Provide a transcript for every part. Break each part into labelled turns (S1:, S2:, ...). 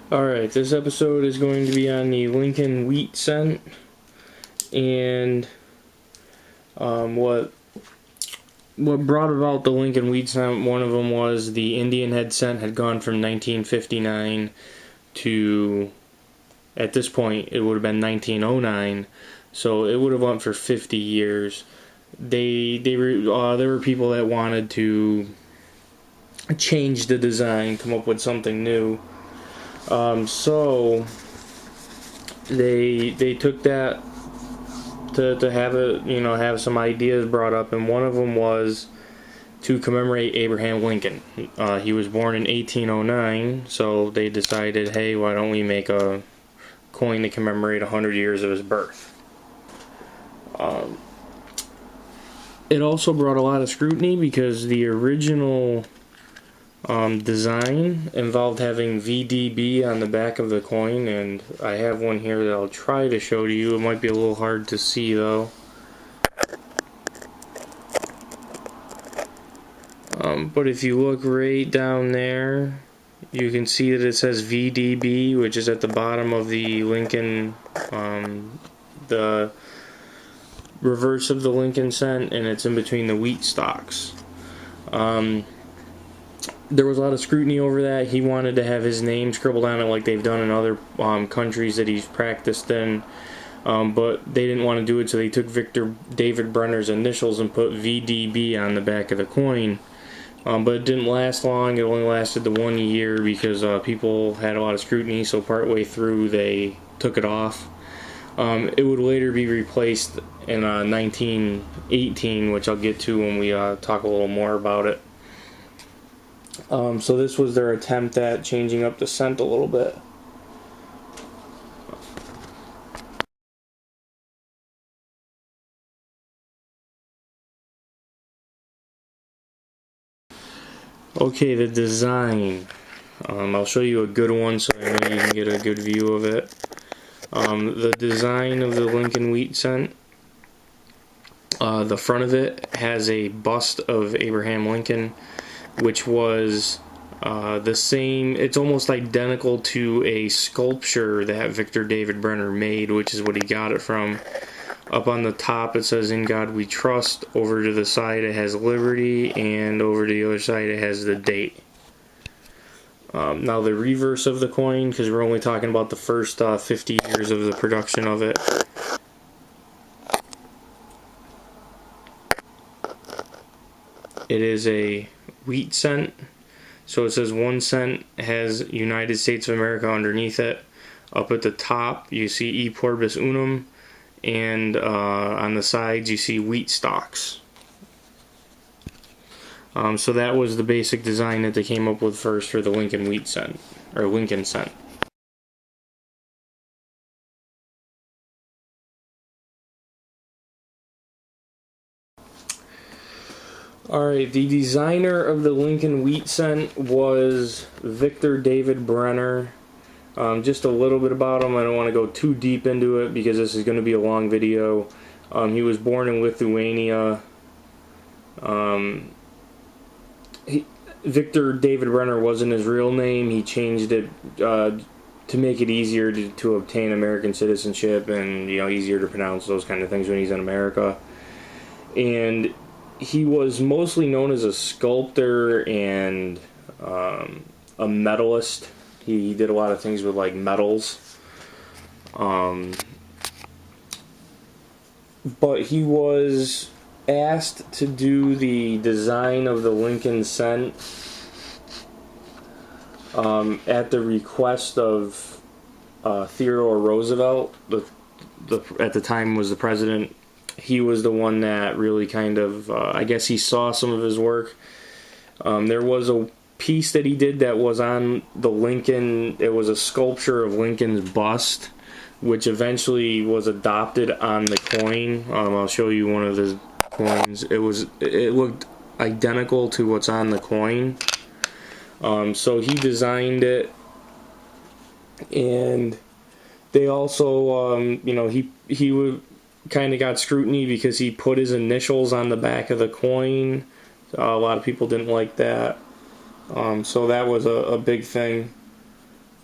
S1: Alright, this episode is going to be on the Lincoln wheat cent, and what brought about the Lincoln wheat cent. One of them was the Indian head cent had gone from 1959 to, at this point, it would have been 1909, so it would have went for 50 years. There were people that wanted to change the design, come up with something new. So they took that to have it, have some ideas brought up, and one of them was to commemorate Abraham Lincoln. He was born in 1809, so they decided, hey, why don't we make a coin to commemorate 100 years of his birth? It also brought a lot of scrutiny because the original design involved having VDB on the back of the coin, and I have one here that I'll try to show to you. It might be a little hard to see though. But if you look right down there, you can see that it says VDB, which is at the bottom of the Lincoln, the reverse of the Lincoln cent, and it's in between the wheat stalks. There was a lot of scrutiny over that. He wanted to have his name scribbled on it like they've done in other countries that he's practiced in, but they didn't want to do it, so they took Victor David Brenner's initials and put VDB on the back of the coin. But it didn't last long. It only lasted the 1 year because people had a lot of scrutiny, so partway through they took it off. It would later be replaced in 1918, which I'll get to when we talk a little more about it. So this was their attempt at changing up the cent a little bit. Okay, the design. I'll show you a good one so I know you can get a good view of it. The design of the Lincoln wheat cent. The front of it has a bust of Abraham Lincoln, which was the same. It's almost identical to a sculpture that Victor David Brenner made, which is what he got it from. Up on the top it says, "In God We Trust." Over to the side it has liberty, and over to the other side it has the date. Now the reverse of the coin, because we're only talking about the first 50 years of the production of it. It is a wheat cent, so it says 1 cent has United States of America underneath it. Up at the top you see E Pluribus Unum, and on the sides you see wheat stalks. So that was the basic design that they came up with first for the Lincoln wheat cent, or Lincoln cent. Alright, the designer of the Lincoln wheat cent was Victor David Brenner. Just a little bit about him. I don't want to go too deep into it because this is going to be a long video. He was born in Lithuania. Victor David Brenner wasn't his real name. He changed it to make it easier to obtain American citizenship, and easier to pronounce those kind of things when he's in America. And he was mostly known as a sculptor and a medalist. He did a lot of things with like metals. But he was asked to do the design of the Lincoln cent at the request of Theodore Roosevelt, at the time was the president. He was the one that really kind of, I guess he saw some of his work. There was a piece that he did that was on the Lincoln. It was a sculpture of Lincoln's bust, which eventually was adopted on the coin. I'll show you one of the coins. It looked identical to what's on the coin. So he designed it, and they also, he would kind of got scrutiny because he put his initials on the back of the coin. A lot of people didn't like that. So that was a big thing.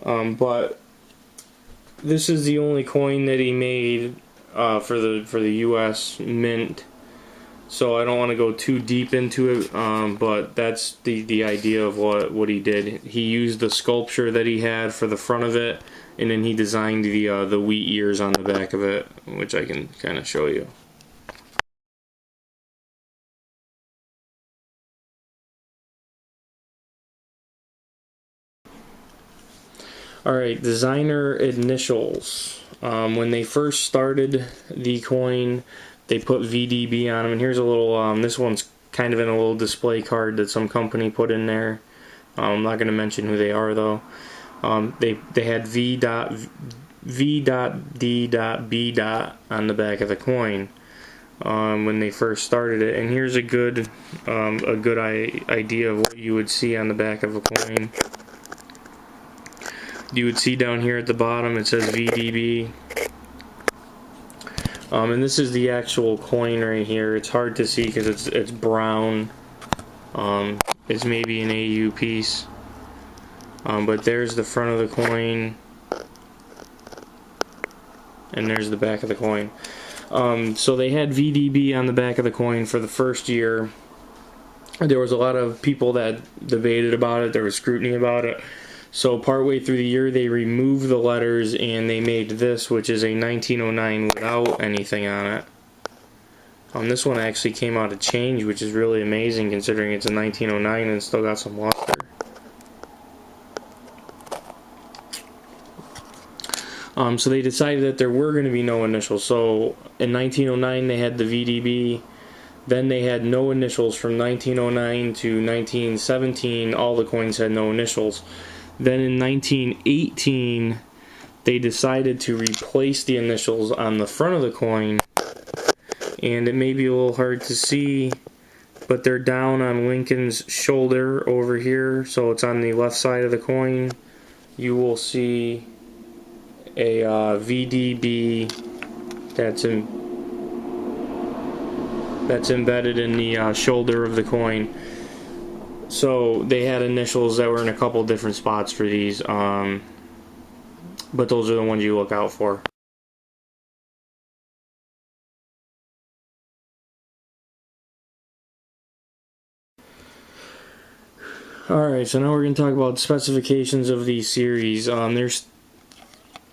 S1: But this is the only coin that he made for the U.S. Mint. So I don't want to go too deep into it, but that's the idea of what he did. He used the sculpture that he had for the front of it, and then he designed the wheat ears on the back of it, which I can kind of show you. Alright, designer initials. When they first started the coin, they put VDB on them, and here's a little, this one's kind of in a little display card that some company put in there. I'm not going to mention who they are though. They had V.D.B. on the back of the coin when they first started it, and here's a good idea of what you would see on the back of a coin. You would see down here at the bottom it says VDB. And this is the actual coin right here. It's hard to see because it's brown. It's maybe an AU piece. But there's the front of the coin. And there's the back of the coin. So they had VDB on the back of the coin for the first year. There was a lot of people that debated about it. There was scrutiny about it. So partway through the year they removed the letters and they made this, which is a 1909 without anything on it. This one actually came out of change, which is really amazing considering it's a 1909 and still got some luster. So they decided that there were going to be no initials. So in 1909 they had the VDB. Then they had no initials from 1909 to 1917. All the coins had no initials. Then in 1918, they decided to replace the initials on the front of the coin. And it may be a little hard to see, but they're down on Lincoln's shoulder over here. So it's on the left side of the coin. You will see a VDB that's embedded in the shoulder of the coin. So they had initials that were in a couple different spots for these, but those are the ones you look out for. Alright, so now we're going to talk about specifications of the series. There's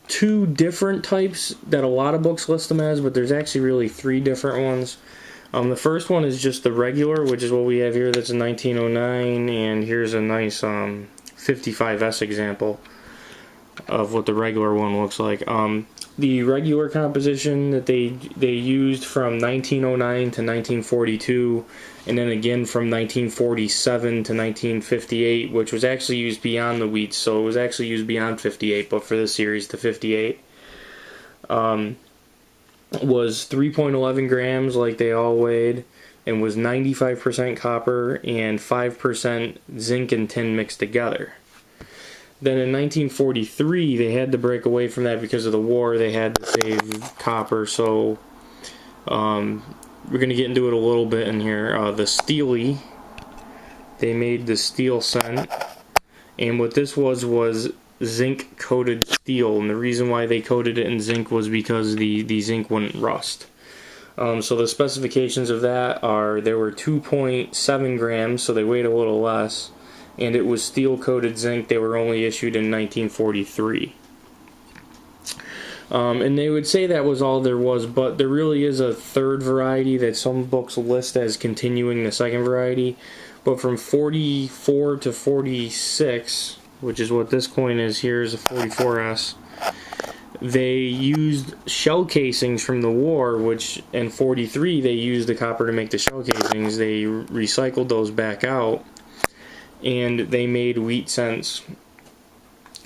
S1: two different types that a lot of books list them as, but there's actually really three different ones. The first one is just the regular, which is what we have here. That's a 1909, and here's a nice 55S example of what the regular one looks like. The regular composition that they used from 1909 to 1942, and then again from 1947 to 1958, which was actually used beyond the wheats, so it was actually used beyond 58, but for this series, the 58. Was 3.11 grams like they all weighed, and was 95% copper and 5% zinc and tin mixed together. Then in 1943 they had to break away from that because of the war. They had to save copper, so we're going to get into it a little bit in here. The Steely, they made the steel cent, and what this was zinc coated steel, and the reason why they coated it in zinc was because the zinc wouldn't rust. So the specifications of that are there were 2.7 grams, so they weighed a little less, and it was steel coated zinc. They were only issued in 1943. And they would say that was all there was, but there really is a third variety that some books list as continuing the second variety. But from 44 to 46, which is what this coin is here, is a 44S, they used shell casings from the war, which in 43 they used the copper to make the shell casings. They recycled those back out, and they made wheat cents.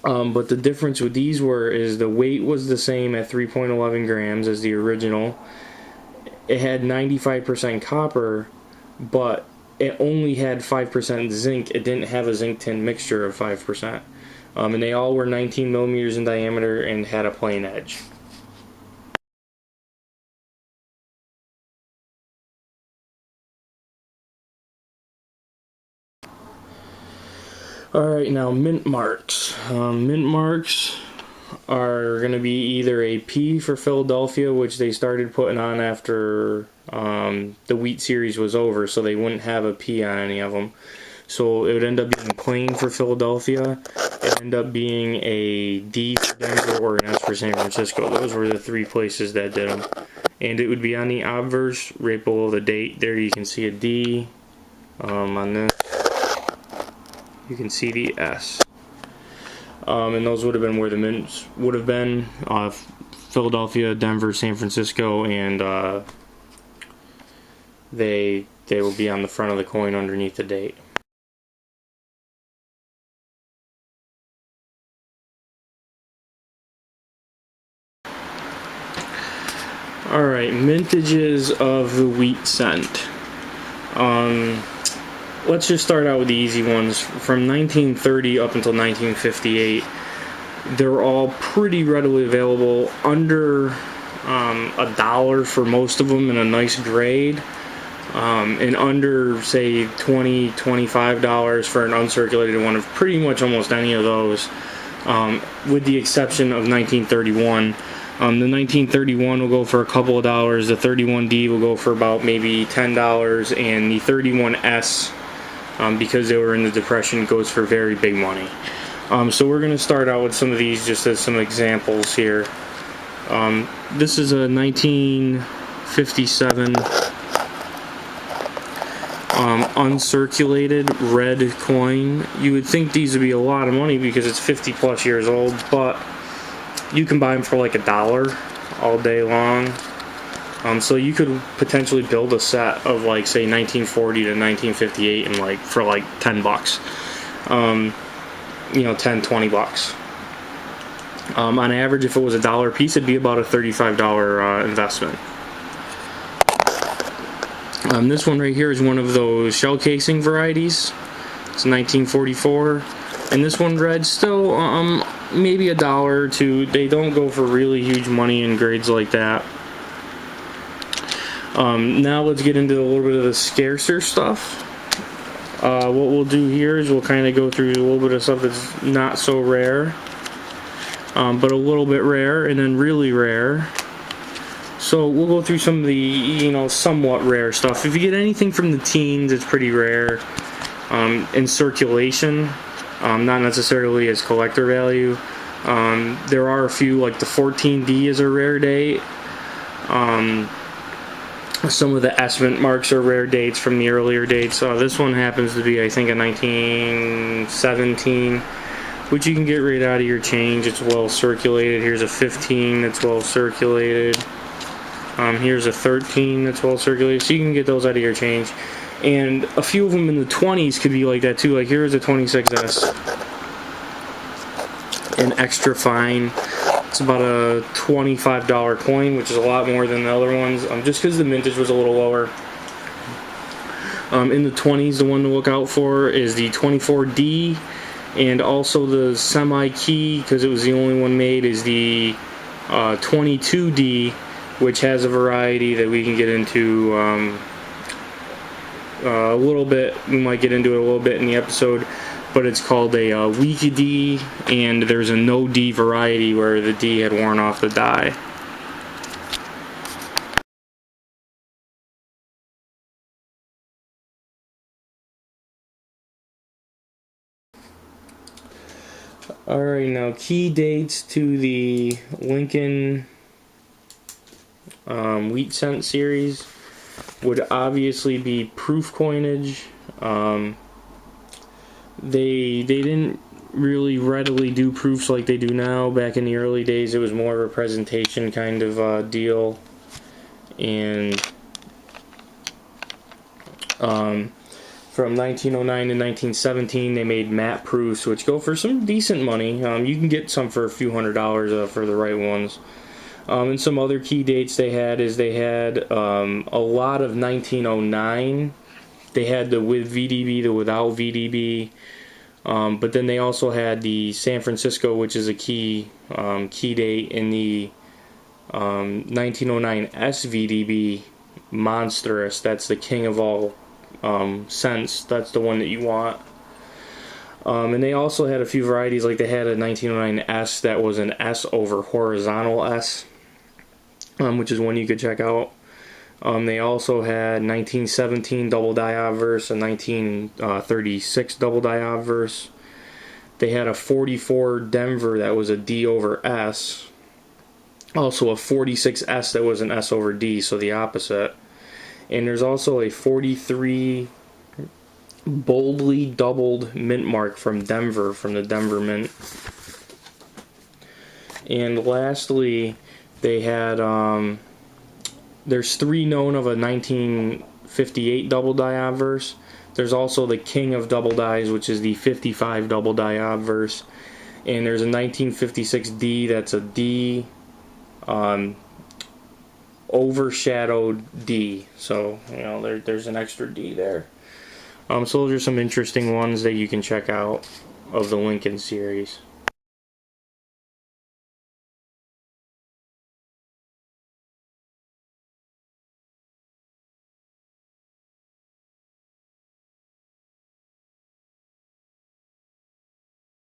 S1: But the difference with these is the weight was the same at 3.11 grams as the original. It had 95% copper, but it only had 5% zinc. It didn't have a zinc tin mixture of 5%. And they all were 19 millimeters in diameter and had a plain edge. Alright, now mint marks. Mint marks are going to be either a P for Philadelphia, which they started putting on after the Wheat Series was over, so they wouldn't have a P on any of them. So it would end up being plain for Philadelphia. It would end up being a D for Denver or an S for San Francisco. Those were the three places that did them. And it would be on the obverse, right below the date. There you can see a D. On this, you can see the S. And those would have been where the mints would have been. Philadelphia, Denver, San Francisco, and they will be on the front of the coin underneath the date. Alright, mintages of the wheat cent. Let's just start out with the easy ones. From 1930 up until 1958, they're all pretty readily available, under $1 for most of them in a nice grade, and under, say, $20, $25 for an uncirculated one of pretty much almost any of those, with the exception of 1931. The 1931 will go for a couple of dollars, the 31D will go for about maybe $10, and the 31S, because they were in the Depression, goes for very big money. So we're going to start out with some of these just as some examples here. This is a 1957 uncirculated red coin. You would think these would be a lot of money because it's 50 plus years old, but you can buy them for like $1 all day long. So you could potentially build a set of, like, say 1940 to 1958 and like for like $10. 10, 20 bucks. On average, if it was $1 a piece, it'd be about a $35 investment. This one right here is one of those shell casing varieties. It's 1944, and this one red still maybe $1 or $2. They don't go for really huge money in grades like that. Now let's get into a little bit of the scarcer stuff. What we'll do here is we'll kind of go through a little bit of stuff that's not so rare, but a little bit rare, and then really rare. So we'll go through some of the, somewhat rare stuff. If you get anything from the teens, it's pretty rare. In circulation, not necessarily as collector value. There are a few, like the 14D is a rare date. Some of the S mint marks are rare dates from the earlier dates. This one happens to be, I think, a 1917, which you can get right out of your change. It's well circulated. Here's a 15 that's well circulated. Here's a 13 that's well circulated. So you can get those out of your change. And a few of them in the 20s could be like that too. Like here's a 26S. An extra fine. It's about a $25 coin, which is a lot more than the other ones, just because the mintage was a little lower. In the 20s, the one to look out for is the 24D, and also the semi-key, because it was the only one made, is the 22D, which has a variety that we can get into a little bit. We might get into it a little bit in the episode. But it's called a weak D, and there's a no D variety where the D had worn off the die. Alright, now key dates to the Lincoln Wheat Cent series would obviously be proof coinage. They didn't really readily do proofs like they do now. Back in the early days, it was more of a presentation kind of deal. And from 1909 to 1917, they made matte proofs, which go for some decent money. You can get some for a few $100s for the right ones. And some other key dates they had is they had a lot of 1909. They had the with VDB, the without VDB, but then they also had the San Francisco, which is a key date, in the 1909 SVDB monstrous. That's the king of all cents. That's the one that you want. And they also had a few varieties, like they had a 1909 S that was an S over horizontal S, which is one you could check out. They also had 1917 double die obverse, a 1936 double die obverse. They had a 44 Denver that was a D over S. Also a 46S that was an S over D, so the opposite. And there's also a 43 boldly doubled mint mark from Denver, from the Denver Mint. And lastly, they had, there's 3 known of a 1958 double die obverse. There's also the king of double dies, which is the 55 double die obverse. And there's a 1956 D that's a D overshadowed D. So, you know, there's an extra D there. So those are some interesting ones that you can check out of the Lincoln series.